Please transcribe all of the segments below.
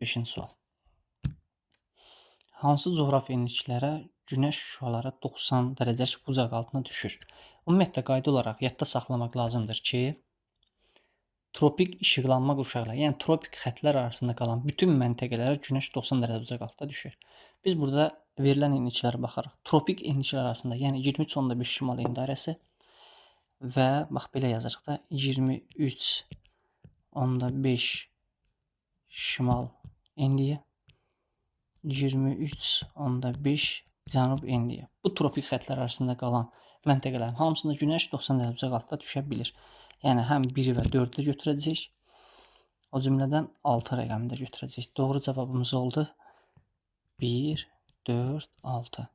5-ci sual. Hansı coğrafi enliklərə günəş şüaları 90 dərəcə bucaq altına düşür? Ümumiyyətlə qayda olaraq yadda saxlamaq lazımdır ki, tropik işıqlanma qurşaqları, yəni tropik xəttlər arasında qalan bütün məntəqələrə günəş 90 dərəcə bucaq altında düşür. Biz burada verilən enliklərə baxarıq. Tropik enliklər arasında, yəni 23.5 şimal endarəsi və bax belə yazırıq da 23.5 şimal enliyi, 23.5 cənub enliyi. Bu tropik xəttlər arasında qalan məntəqələrin hamısında günəş 90 dərəcə bucaq altında düşə bilir. Yəni həm 1 və 4-ü götürəcəyik. O cümlədən 6 rəqəmini də götürəcəyik. Doğru cavabımız oldu 1, 4, 6.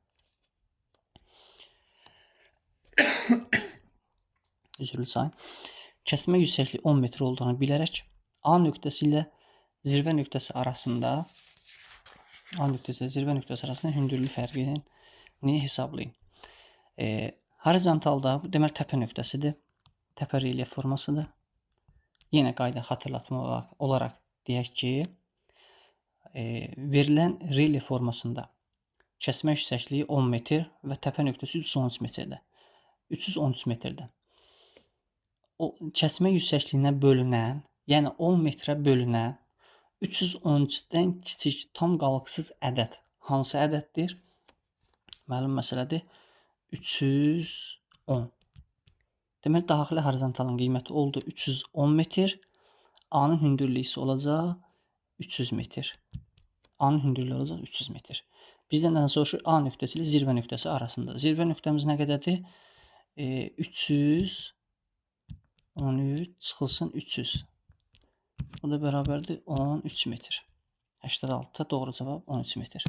Üzrlü sayın. Kəsmə yüksəkliyi 10 metr olduğunu bilərək A nöqtəsi ilə zirvə nöqtəsi arasında hündürlük fərqini hesablayın. Horizontalda bu deməli təpə nöqtəsidir. Təpə relyef formasıdır. Yenə qayda xatırlatma olaraq deyək ki, verilən relyef formasında kəsmə yüksəkliyi 10 metr və təpə nöqtəsi 313 metrdə. O kəsmə yüksəkliyinə bölünən, yəni 10 metrə bölünən 313-dən kiçik tam qalıqsız ədəd hansı ədəddir? Məlum məsələdir. 310. Deməli, daxili horizontalın qiyməti oldu 310 metr. A-nın hündürlüyü isə olacaq 300 metr. A-nın hündürlüyü olacaq 300 metr. Bizdən nə soruşur? A nöqtəsi ilə zirvə nöqtəsi arasında. Zirvə nöqtəmiz nə qədərdir? 313 çıxılsın 300. Bu da bərabərdir 13 metr. 86 doğru cavab 13 metr.